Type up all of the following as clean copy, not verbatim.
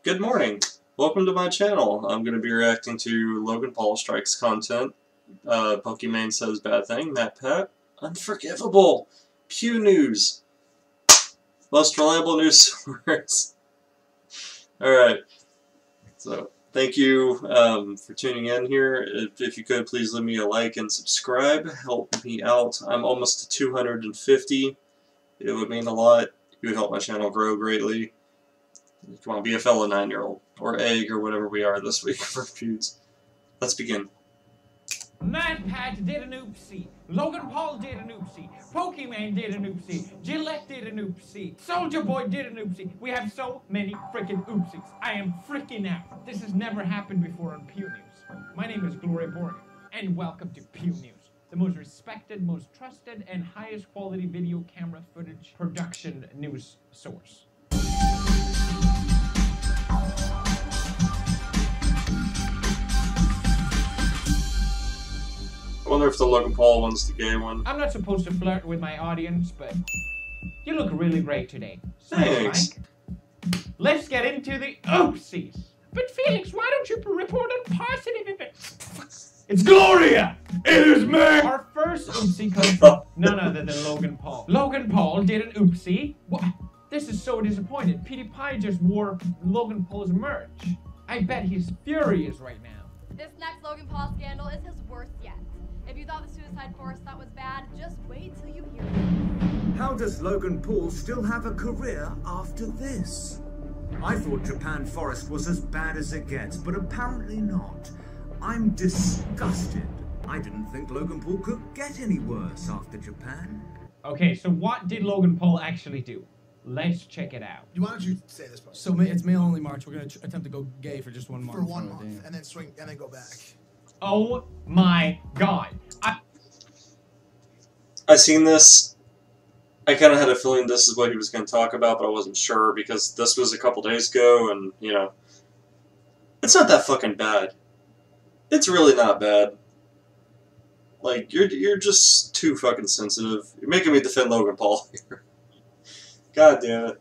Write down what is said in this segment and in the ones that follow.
Good morning. Welcome to my channel. I'm going to be reacting to Logan Paul Strikes content. Pokimane says bad thing. MatPat Unforgivable. Pew News. Most reliable news source. Alright. So, thank you for tuning in here. If you could, please leave me a like and subscribe. Help me out. I'm almost to 250. It would mean a lot. It would help my channel grow greatly. Come on, be a fellow 9-year-old. Or egg, or whatever we are this week for feuds. Let's begin. MatPat did an oopsie. Logan Paul did an oopsie. Pokimane did an oopsie. Gillette did an oopsie. Soulja Boy did an oopsie. We have so many freaking oopsies. I am freaking out. This has never happened before on Pew News. My name is Gloria Borgen, and welcome to Pew News, the most respected, most trusted, and highest quality video camera footage production news source. I wonder if the Logan Paul one's the gay one. I'm not supposed to flirt with my audience, but you look really great today. Thanks. Let's get into the oopsies. But Felix, why don't you report on positive events? It's Gloria! It is me! Our first oopsie comes from none other than Logan Paul. Logan Paul did an oopsie? What? This is so disappointed. Pewdiepie just wore Logan Paul's merch. I bet he's furious right now. This next Logan Paul scandal is his worst yet. If you thought the Suicide Forest stuff was bad, just wait till you hear it. How does Logan Paul still have a career after this? I thought Japan Forest was as bad as it gets, but apparently not. I'm disgusted. I didn't think Logan Paul could get any worse after Japan. Okay, so what did Logan Paul actually do? Let's check it out. Why don't you say this part? So it's male only March. We're gonna attempt to go gay for just 1 month. For 1 month, and then swing, and then go back. Oh my god. I seen this. I kind of had a feeling this is what he was going to talk about, but I wasn't sure because this was a couple days ago, and, you know, it's not that fucking bad. It's really not bad. Like, you're just too fucking sensitive. You're making me defend Logan Paul here. God damn it.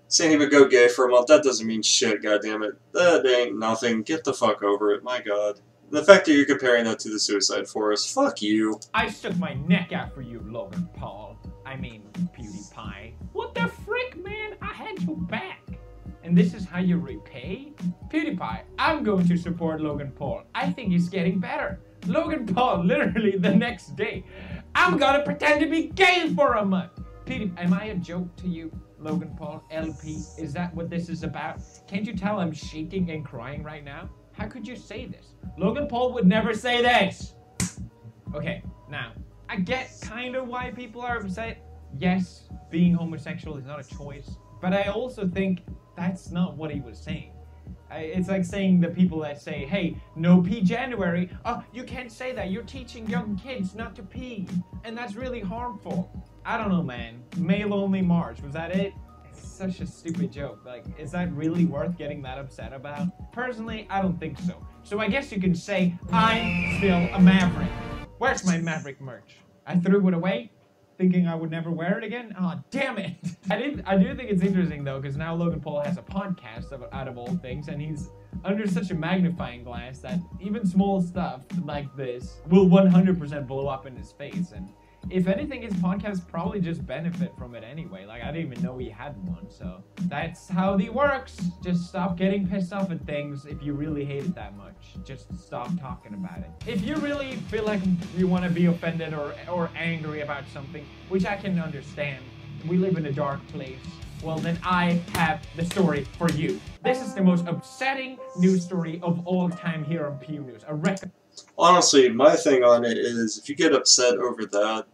Saying he would go gay for a month, that doesn't mean shit, god damn it. That ain't nothing. Get the fuck over it, my god. The fact that you're comparing that to the Suicide Forest, fuck you. I stuck my neck out for you, Logan Paul. I mean, PewDiePie. What the frick, man? I had your back. And this is how you repay? PewDiePie, I'm going to support Logan Paul. I think he's getting better. Logan Paul, literally the next day. I'm gonna pretend to be gay for a month. PewDiePie, am I a joke to you? Logan Paul, LP, is that what this is about? Can't you tell I'm shaking and crying right now? How could you say this? Logan Paul would never say this! Okay, now, I get kind of why people are upset. Yes, being homosexual is not a choice, but I also think that's not what he was saying. It's like saying the people that say, hey, no pee January. Oh, you can't say that. You're teaching young kids not to pee. And that's really harmful. I don't know, man. Male only March. Was that it? It's such a stupid joke. Like, is that really worth getting that upset about? Personally, I don't think so. So I guess you can say, I'm still a Maverick. Where's my Maverick merch? I threw it away, thinking I would never wear it again? Aw, damn it. I do think it's interesting, though, because now Logan Paul has a podcast out of all things, and he's under such a magnifying glass that even small stuff like this will 100% blow up in his face. And if anything, his podcast probably just benefit from it anyway. Like, I didn't even know he had one, so that's how he works. Just stop getting pissed off at things if you really hate it that much. Just stop talking about it. If you really feel like you want to be offended or angry about something, which I can understand, we live in a dark place, well then I have the story for you. This is the most upsetting news story of all time here on Pew News. Honestly, my thing on it is, if you get upset over that,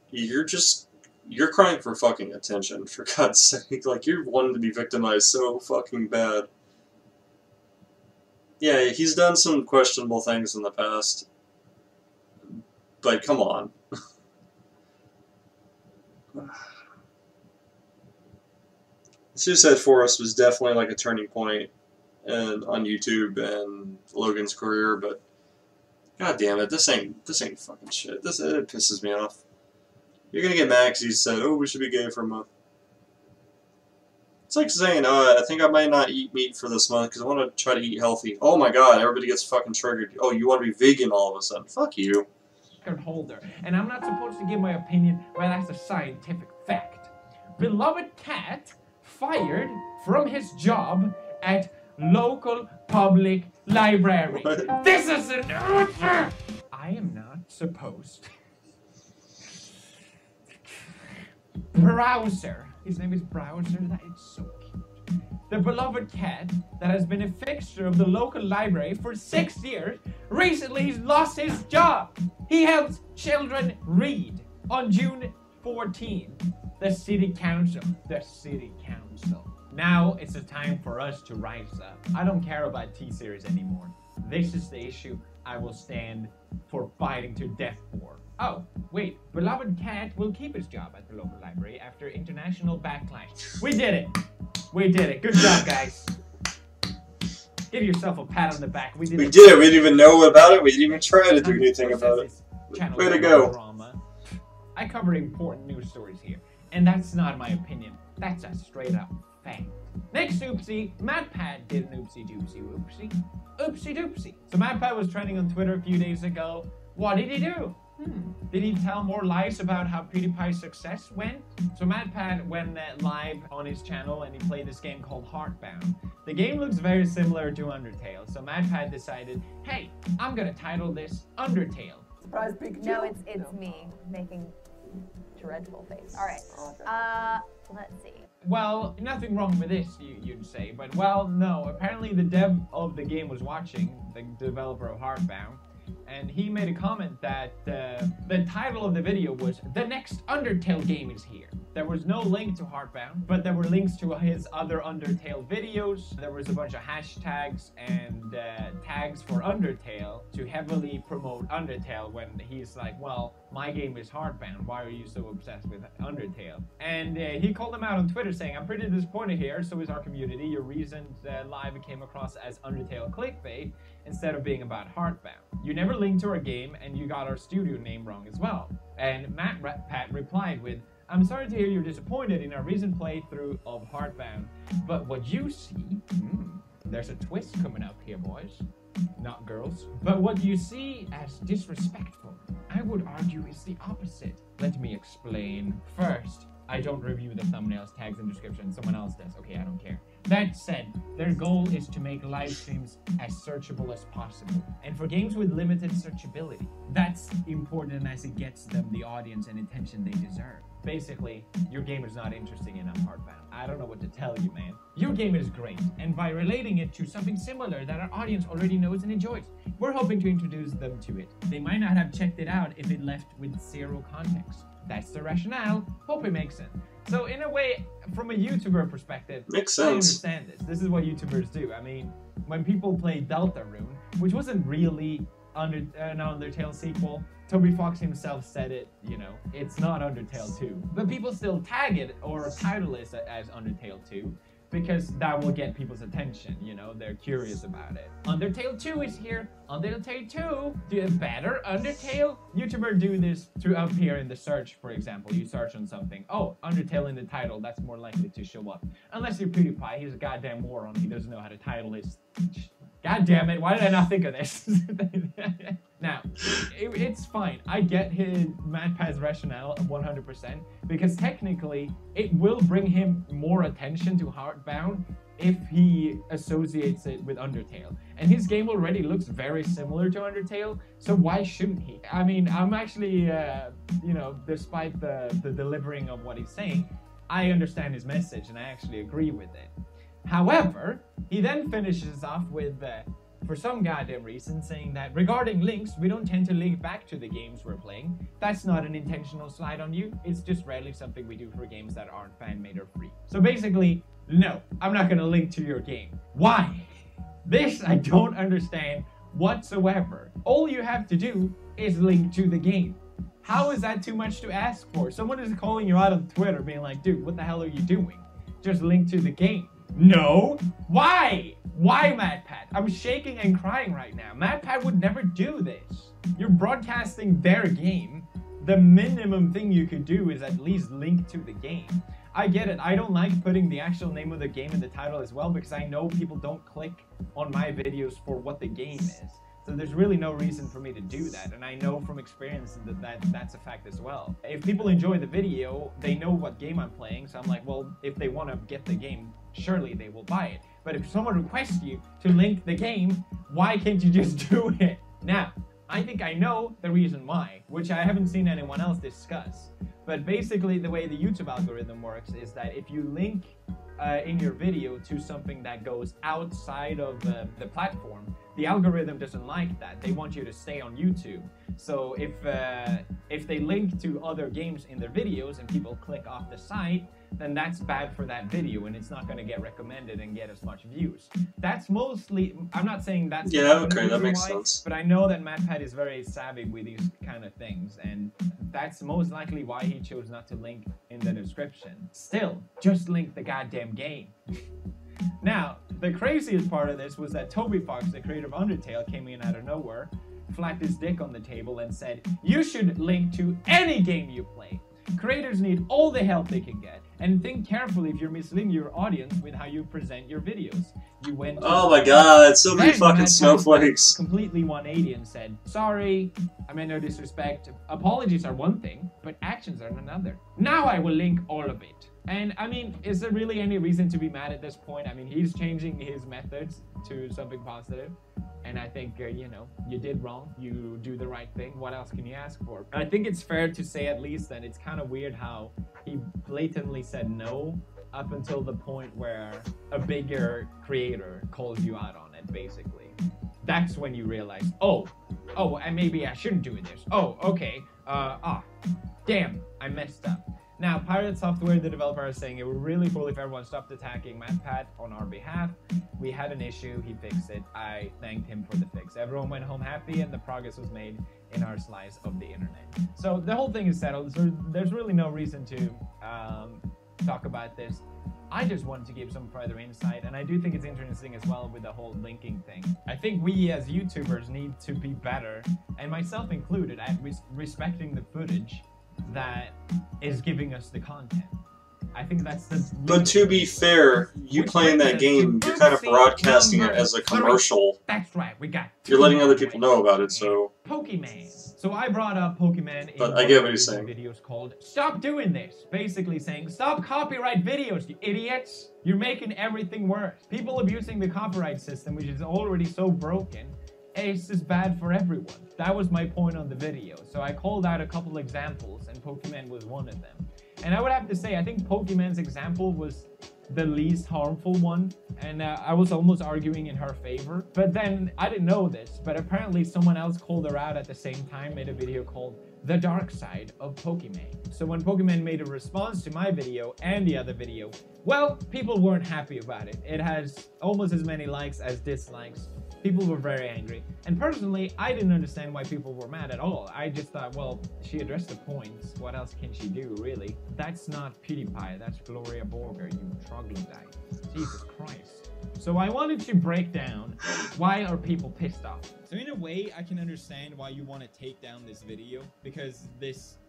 you're crying for fucking attention, for God's sake. Like, you're wanting to be victimized so fucking bad. Yeah, he's done some questionable things in the past, but come on. Suicide Forest was definitely like a turning point on YouTube and Logan's career, but god damn it, this ain't fucking shit. It pisses me off. You're gonna get mad because he said, oh, we should be gay for a month. It's like saying, I think I might not eat meat for this month because I want to try to eat healthy. Oh my god, everybody gets fucking triggered. Oh, you want to be vegan all of a sudden. Fuck you. Holder, and I'm not supposed to give my opinion, but that's a scientific fact. Beloved cat fired from his job at local public library. What? This is an answer! I am not supposed. Browser. His name is Browser. That is so cute. The beloved cat that has been a fixture of the local library for 6 years, recently he's lost his job. He helps children read. On June 14, the city council. Now it's a time for us to rise up. I don't care about T-Series anymore. This is the issue I will stand for fighting to death for. Oh, wait, beloved cat will keep his job at the local library after international backlash. We did it. We did it. Good job, guys. Give yourself a pat on the back. We did it. We did it. We didn't even know about it. We didn't even try to do anything about it. Way to go. Drama. I cover important news stories here, and that's not my opinion. That's a straight up fact. Next oopsie, MatPat did an oopsie doopsie whoopsie. Oopsie doopsie. So MatPat was trending on Twitter a few days ago. What did he do? Did he tell more lies about how PewDiePie's success went? So MatPat went live on his channel and he played this game called Heartbound. The game looks very similar to Undertale, so MatPat decided, hey, I'm gonna title this Undertale. Surprise Pikachu? No, it's me making dreadful face. All right. Let's see. Well, nothing wrong with this, you'd say, but well, no. Apparently the dev of the game was watching, the developer of Heartbound, and he made a comment that the title of the video was "The next Undertale game is here." There was no link to Heartbound, but there were links to his other Undertale videos. There was a bunch of hashtags and tags for Undertale to heavily promote Undertale when he's like, well, my game is Heartbound, why are you so obsessed with Undertale? And he called him out on Twitter saying, I'm pretty disappointed here, so is our community. Your recent live came across as Undertale clickbait instead of being about Heartbound. You never linked to our game and you got our studio name wrong as well. And MatPat replied with, I'm sorry to hear you're disappointed in our recent playthrough of Heartbound, but what you see, there's a twist coming up here, boys, not girls, but what you see as disrespectful, I would argue is the opposite. Let me explain. First, I don't review the thumbnails, tags, and description. Someone else does. Okay, I don't care. That said, their goal is to make live streams as searchable as possible. And for games with limited searchability, that's important as it gets them the audience and attention they deserve. Basically, your game is not interesting enough, Heartbound. I don't know what to tell you, man. Your game is great, and by relating it to something similar that our audience already knows and enjoys, we're hoping to introduce them to it. They might not have checked it out if it left with zero context. That's the rationale. Hope it makes sense. So in a way, from a YouTuber perspective, makes sense. I understand this. This is what YouTubers do. I mean, when people play Deltarune, which wasn't really an Undertale sequel, Toby Fox himself said it, you know, it's not Undertale 2. But people still tag it or title it as Undertale 2 because that will get people's attention, you know, they're curious about it. Undertale 2 is here. Undertale 2, do a better Undertale? YouTubers do this to up here in the search, for example. You search on something, oh, Undertale in the title, that's more likely to show up. Unless you're PewDiePie, he's a goddamn moron. He doesn't know how to title his... God damn it, why did I not think of this? Now, it's fine. I get MatPat's rationale 100% because technically it will bring him more attention to Heartbound if he associates it with Undertale. And his game already looks very similar to Undertale, so why shouldn't he? I mean, I'm actually, you know, despite the delivering of what he's saying, I understand his message and I actually agree with it. However, he then finishes off with, for some goddamn reason, saying that regarding links, we don't tend to link back to the games we're playing. That's not an intentional slide on you. It's just rarely something we do for games that aren't fan-made or free. So basically, no, I'm not going to link to your game. Why? This I don't understand whatsoever. All you have to do is link to the game. How is that too much to ask for? Someone is calling you out on Twitter being like, dude, what the hell are you doing? Just link to the game. No? Why? Why, MatPat? I'm shaking and crying right now. MatPat would never do this. You're broadcasting their game. The minimum thing you could do is at least link to the game. I get it. I don't like putting the actual name of the game in the title as well because I know people don't click on my videos for what the game is. So there's really no reason for me to do that, and I know from experience that that's a fact as well. If people enjoy the video, they know what game I'm playing, so I'm like, well, if they want to get the game, surely they will buy it. But if someone requests you to link the game, why can't you just do it? Now, I think I know the reason why, which I haven't seen anyone else discuss. But basically, the way the YouTube algorithm works is that if you link in your video to something that goes outside of the platform, the algorithm doesn't like that. They want you to stay on YouTube. So if they link to other games in their videos and people click off the site, then that's bad for that video and it's not going to get recommended and get as much views. That's mostly, I'm not saying that's okay, that makes sense. But I know that MatPat is very savvy with these kind of things, and that's most likely why he chose not to link in the description. Still, just link the goddamn game. Now, the craziest part of this was that Toby Fox, the creator of Undertale, came in out of nowhere, flapped his dick on the table and said, "You should link to any game you play. Creators need all the help they can get, and think carefully if you're misleading your audience with how you present your videos." You went. Oh my god, so many fucking snowflakes. Completely 180 and said, "Sorry, I meant no disrespect. Apologies are one thing, but actions are another. Now I will link all of it." And I mean, is there really any reason to be mad at this point? I mean, he's changing his methods to something positive. And I think, you know, you did wrong. You do the right thing. What else can you ask for? I think it's fair to say at least that it's kind of weird how he blatantly said no up until the point where a bigger creator calls you out on it, basically. That's when you realize, oh, and maybe I shouldn't do this. Oh, okay. Damn, I messed up. Now, Pirate Software, the developer, is saying it would be really cool if everyone stopped attacking MatPat on our behalf. We had an issue, he fixed it. I thanked him for the fix. Everyone went home happy and the progress was made in our slice of the internet. So the whole thing is settled. So there's really no reason to talk about this. I just wanted to give some further insight, and I do think it's interesting as well with the whole linking thing. I think we as YouTubers need to be better, and myself included, at respecting the footage that is giving us the content. I think that's the... But to be fair, you playing that game, you're kind of broadcasting it as a commercial. That's right, we got... You're letting other people know about it, so... Pokimane. So I brought up Pokimane in but I get what you're saying. Videos called "Stop Doing This." Basically saying, stop copyright videos, you idiots! You're making everything worse. People abusing the copyright system, which is already so broken, it's just bad for everyone. That was my point on the video. So I called out a couple examples, and Pokimane was one of them. And I would have to say, I think Pokimane's example was the least harmful one, and I was almost arguing in her favor. But then, I didn't know this, but apparently someone else called her out at the same time, made a video called "The Dark Side of Pokimane." So when Pokimane made a response to my video and the other video, well, people weren't happy about it. It has almost as many likes as dislikes. People were very angry. And personally, I didn't understand why people were mad at all. I just thought, well, she addressed the points. What else can she do, really? That's not Pewdiepie. That's Gloria Borger, you troglodyte. Jesus Christ. So I wanted to break down why are people pissed off. So in a way, I can understand why you want to take down this video, because this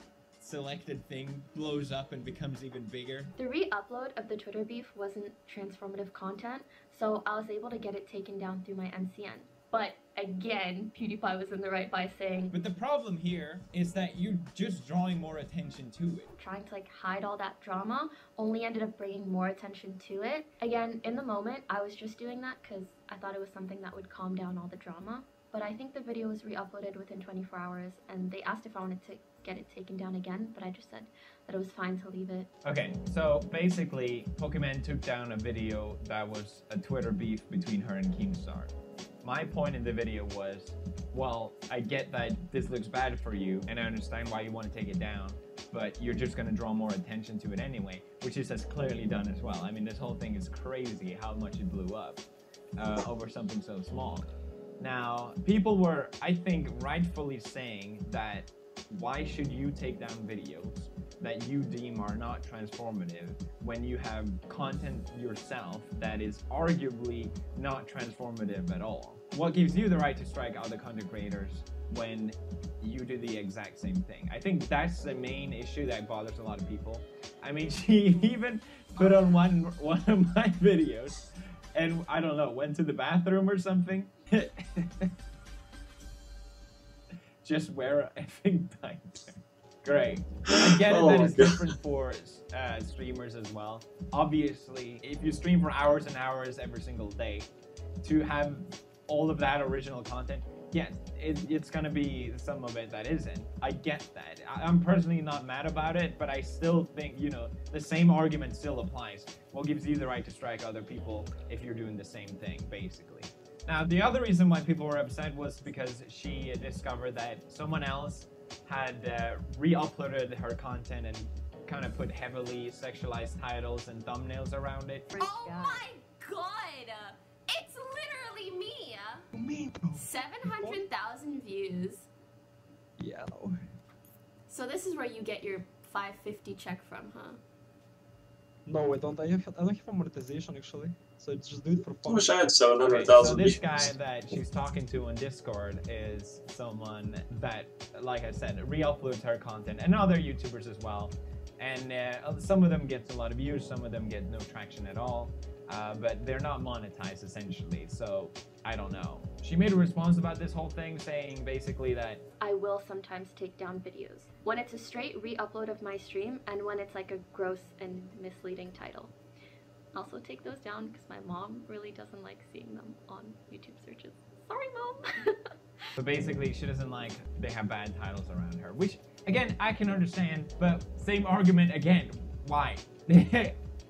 selected thing blows up and becomes even bigger. The re-upload of the Twitter beef wasn't transformative content, so I was able to get it taken down through my MCN. But again, Pewdiepie was in the right by saying, but the problem here is that you're just drawing more attention to it. Trying to hide all that drama only ended up bringing more attention to it. Again, in the moment, I was just doing that because I thought it was something that would calm down all the drama. But I think the video was re-uploaded within 24 hours, and they asked if I wanted to get it taken down again, but I just said that it was fine to leave it. Okay, so basically, Pokimane took down a video that was a Twitter beef between her and Keemstar. My point in the video was, well, I get that this looks bad for you, and I understand why you want to take it down, but you're just going to draw more attention to it anyway, which is as clearly done as well. I mean, this whole thing is crazy how much it blew up over something so small. Now, people were, I think, rightfully saying that why should you take down videos that you deem are not transformative when you have content yourself that is arguably not transformative at all? What gives you the right to strike other content creators when you do the exact same thing? I think that's the main issue that bothers a lot of people. I mean, she even put on one of my videos and, I don't know, went to the bathroom or something. Just wear a effing diaper. Great. I get it that it's different for streamers as well. Obviously, if you stream for hours and hours every single day, to have all of that original content, yes, it's gonna be some of it that isn't. I get that. I'm personally not mad about it, but I still think, you know, the same argument still applies. What gives you the right to strike other people if you're doing the same thing, basically? Now, the other reason why people were upset was because she discovered that someone else had re-uploaded her content and kind of put heavily sexualized titles and thumbnails around it. Oh my god! It's literally me! 700,000 views. Yeah. So this is where you get your $5.50 check from, huh? No, I don't. I don't have a monetization actually. So it's just do it for fun. I wish I had 700,000 so this views. guy that she's talking to on Discord is someone that, like I said, re-uploads her content, and other YouTubers as well. And some of them get a lot of views, some of them get no traction at all. But they're not monetized essentially, so I don't know. She made a response about this whole thing saying basically that I will sometimes take down videos when it's a straight re-upload of my stream and when it's like a gross and misleading title. Also take those down because my mom really doesn't like seeing them on YouTube searches. Sorry, Mom. So basically she doesn't like they have bad titles around her, which again I can understand, but same argument again. Why?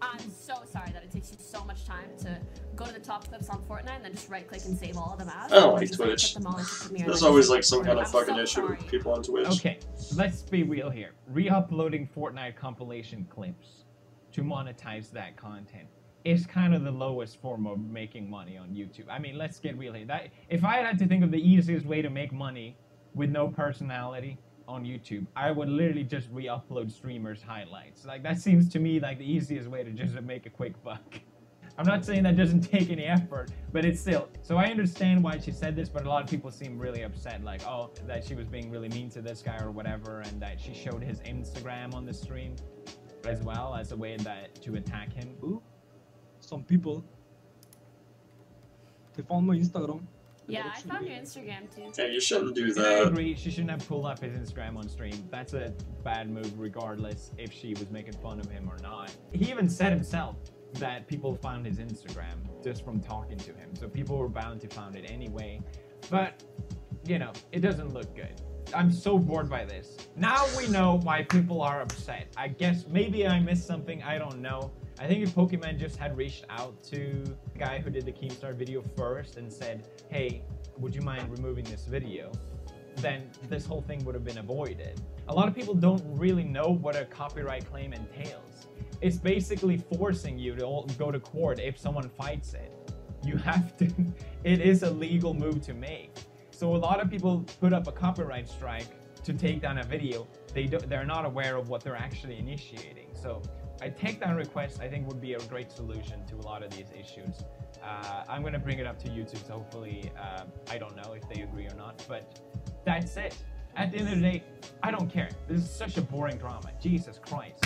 I'm so sorry that it takes you so much time to go to the top clips on Fortnite and then just right click and save all of them as. I don't like Twitch. There's always like some kind of fucking issue with people on Twitch. Okay, let's be real here. Re-uploading Fortnite compilation clips to monetize that content is kind of the lowest form of making money on YouTube. I mean, let's get real here. That, if I had to think of the easiest way to make money with no personality on YouTube, I would literally just re-upload streamers' highlights. Like, that seems to me like the easiest way to just make a quick buck. I'm not saying that doesn't take any effort, but it's still. So I understand why she said this, but a lot of people seem really upset, like, oh, that she was being really mean to this guy or whatever, and that she showed his Instagram on the stream as well as a way that to attack him. Ooh. Some people, they found my Instagram. Yeah, I found your Instagram too. Yeah, you shouldn't do I that. agree, she shouldn't have pulled up his Instagram on stream. That's a bad move regardless if she was making fun of him or not. He even said himself that people found his Instagram just from talking to him. So people were bound to find it anyway. But, you know, it doesn't look good. I'm so bored by this. Now we know why people are upset. I guess maybe I missed something, I don't know. I think if Pokimane just had reached out to the guy who did the Keemstar video first and said, hey, would you mind removing this video? Then this whole thing would have been avoided. A lot of people don't really know what a copyright claim entails. It's basically forcing you to go to court if someone fights it. You have to, it is a legal move to make. So a lot of people put up a copyright strike to take down a video. They're not aware of what they're actually initiating. So a takedown request, I think, would be a great solution to a lot of these issues. I'm going to bring it up to YouTube, so hopefully, I don't know if they agree or not, but that's it. At the end of the day, I don't care. This is such a boring drama. Jesus Christ.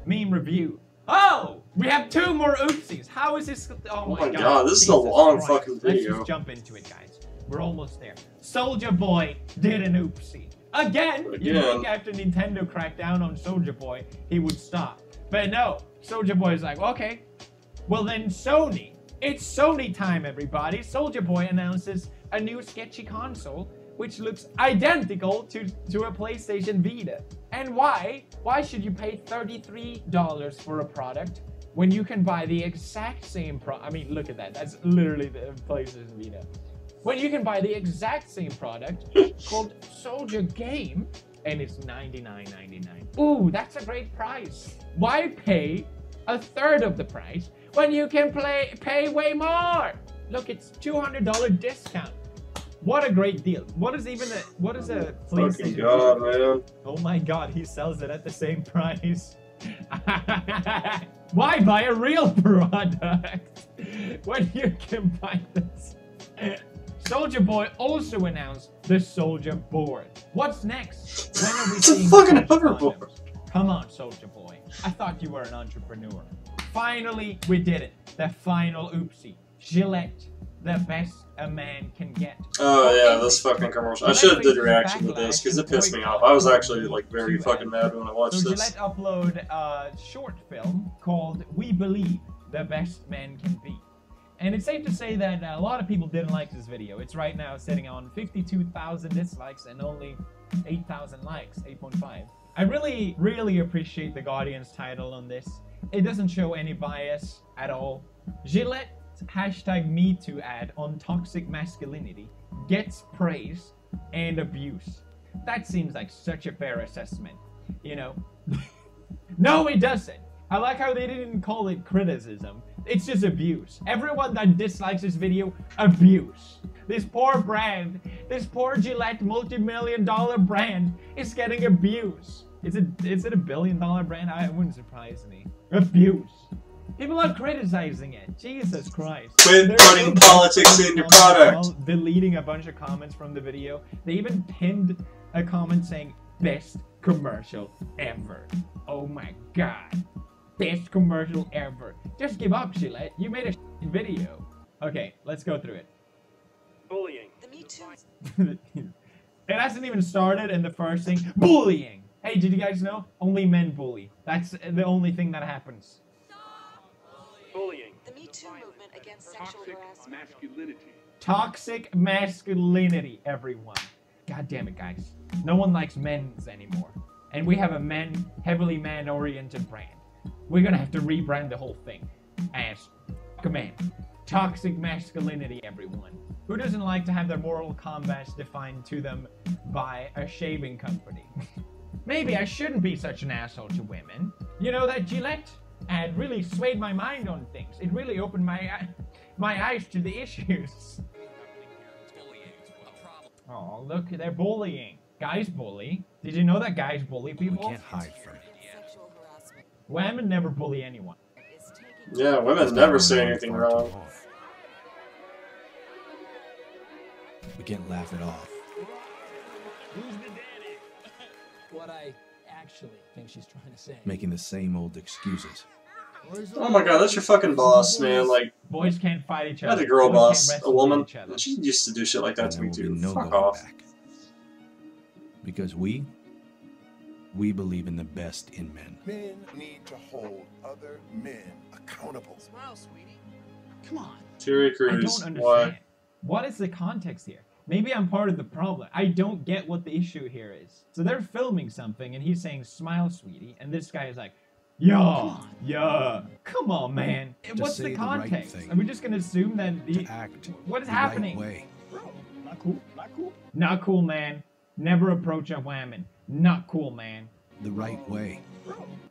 Meme review. Oh! We have 2 more oopsies. How is this? Oh my god. This is a long fucking video. Let's just jump into it, guys. We're almost there. Soulja Boy did an oopsie. Again, you think after Nintendo cracked down on Soulja Boy, he would stop. But no, Soulja Boy's like, okay, well then Sony. It's Sony time, everybody. Soulja Boy announces a new sketchy console, which looks identical to a PlayStation Vita. And why? Why should you pay $33 for a product when you can buy the exact same I mean, look at that. That's literally the PlayStation Vita. When you can buy the exact same product called Soulja Game, and it's $99.99. Ooh, that's a great price. Why pay a third of the price when you can pay way more? Look, it's $200 discount. What a great deal. What is a PlayStation? God, man. Oh my god, he sells it at the same price. Why buy a real product when you can buy this? Soulja Boy also announced the Soulja Board. What's next? When are we It's a seeing fucking such hoverboard. condoms? Come on, Soldier Boy. I thought you were an entrepreneur. Finally, we did it. The final oopsie. Gillette, the best a man can get. Oh yeah, this fucking commercial. I should have did a reaction to this because it pissed me off. I was actually like very fucking mad when I watched so this. Gillette upload a short film called We Believe the Best Men Can Be. And it's safe to say that a lot of people didn't like this video. It's right now sitting on 52,000 dislikes and only 8,000 likes, 8.5. I really appreciate the Guardian's title on this. It doesn't show any bias at all. Gillette #MeToo ad on toxic masculinity gets praise and abuse. That seems like such a fair assessment, you know? No, it doesn't. I like how they didn't call it criticism. It's just abuse. Everyone that dislikes this video, abuse. This poor brand, this poor Gillette multi-million-dollar brand is getting abuse. Is it a billion-dollar brand? It wouldn't surprise me. Abuse. People are criticizing it. Jesus Christ. Quit putting politics in your product. Deleting a bunch of comments from the video. They even pinned a comment saying, best commercial ever. Oh my god. Best commercial ever. Just give up, Gillette. You made a video. Okay, let's go through it. Bullying. The Me Too. It hasn't even started, and the first thing, bullying. Hey, did you guys know? Only men bully. That's the only thing that happens. Bullying. The Me Too movement against sexual harassment. Masculinity. Toxic masculinity, everyone. God damn it, guys. No one likes men's anymore. And we have a heavily man-oriented brand. We're gonna have to rebrand the whole thing as Pokimane. Toxic masculinity, everyone. Who doesn't like to have their moral compass defined to them by a shaving company? Maybe I shouldn't be such an asshole to women. You know, that Gillette ad really swayed my mind on things. It really opened my eyes to the issues. Oh, look, they're bullying. Guys bully. Did you know that guys bully people? We can't hide from it. Women never bully anyone. Yeah, women never say anything wrong. We can't laugh it off. Who's the daddy? What I actually think she's trying to say. Making the same old excuses. Oh my god, that's your fucking boss, man. Like, boys can't fight each other. not a girl Boys boss, can't a woman. each other. She used to do shit like that to me too. No Fuck going off. back. Because we believe in the best in men. Men need to hold other men accountable. Smile, sweetie. Come on. Terry I Crews, don't understand. why? What is the context here? Maybe I'm part of the problem. I don't get what the issue here is. So they're filming something and he's saying, smile, sweetie. And this guy is like, yeah, yeah. Come on, man. What's the context? Are we just going to assume that what is happening? Right way. Bro, not cool. Not cool. Not cool, man. Never approach a woman. Not cool, man. The right way.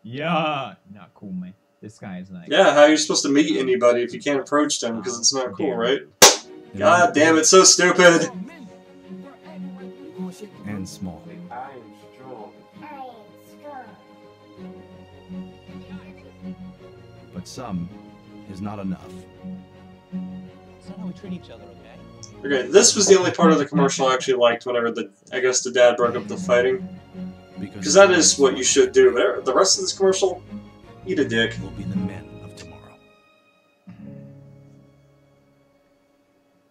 Yeah. Not cool, man. This guy is like... Yeah, how are you supposed to meet anybody if you can't approach them because it's not cool, right? God damn it, so stupid! And small. I am strong. But some is not enough. It's not how we treat each other, okay? Okay, this was the only part of the commercial I actually liked whenever I guess the dad broke up the fighting. Because that is what you should do, but the rest of this commercial, eat a dick. Will be the men of tomorrow.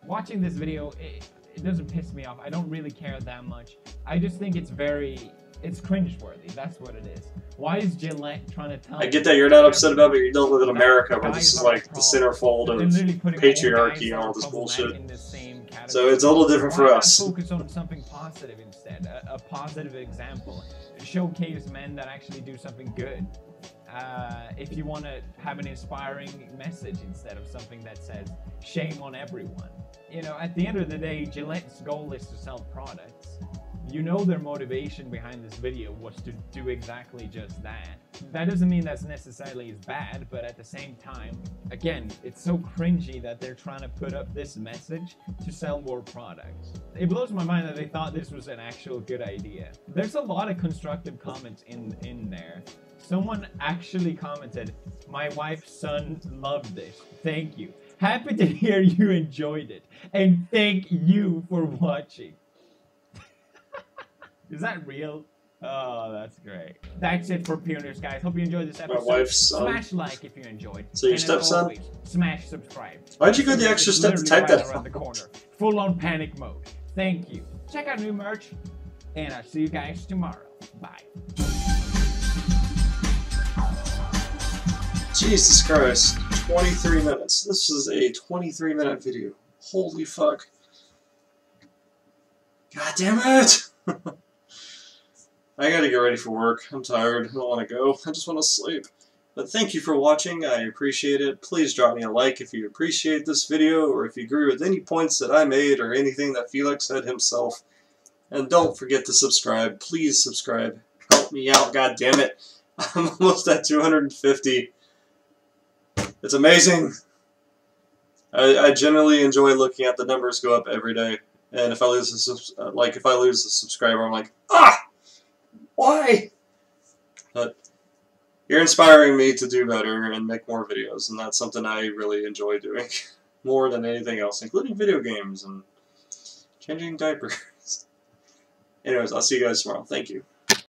Watching this video, it doesn't piss me off. I don't really care that much. I just think it's cringeworthy. That's what it is. Why is Gillette trying to tell I get that you're not upset about it, but you don't live in America where this is like the centerfold of patriarchy and all this bullshit. So it's a little different for us. Focus on something positive instead. A positive example. Showcase men that actually do something good. If you want to have an inspiring message instead of something that says shame on everyone. You know, at the end of the day, Gillette's goal is to sell products. You know their motivation behind this video was to do exactly just that. That doesn't mean that's necessarily as bad, but at the same time, again, it's so cringy that they're trying to put up this message to sell more products. It blows my mind that they thought this was an actual good idea. There's a lot of constructive comments in there. Someone actually commented, "My wife's son loved this. Thank you. Happy to hear you enjoyed it. And thank you for watching." Is that real? Oh, that's great. That's it for Pew News, guys. Hope you enjoyed this episode. wife's son. Smash like if you enjoyed. So your And as stepson? always, smash subscribe. Why'd you go the extra step to type that? Around the corner. Full on panic mode. Thank you. Check out new merch, and I'll see you guys tomorrow. Bye. Jesus Christ. 23 minutes. This is a 23-minute video. Holy fuck. God damn it! I gotta get ready for work. I'm tired. I don't want to go. I just want to sleep. But thank you for watching. I appreciate it. Please drop me a like if you appreciate this video, or if you agree with any points that I made, or anything that Felix said himself. And don't forget to subscribe. Please subscribe. Help me out, god damn it. I'm almost at 250. It's amazing. I generally enjoy looking at the numbers go up every day. And if I lose a subscriber, I'm like, ah! Why? But you're inspiring me to do better and make more videos, and that's something I really enjoy doing. More than anything else, including video games and changing diapers. Anyways, I'll see you guys tomorrow. Thank you.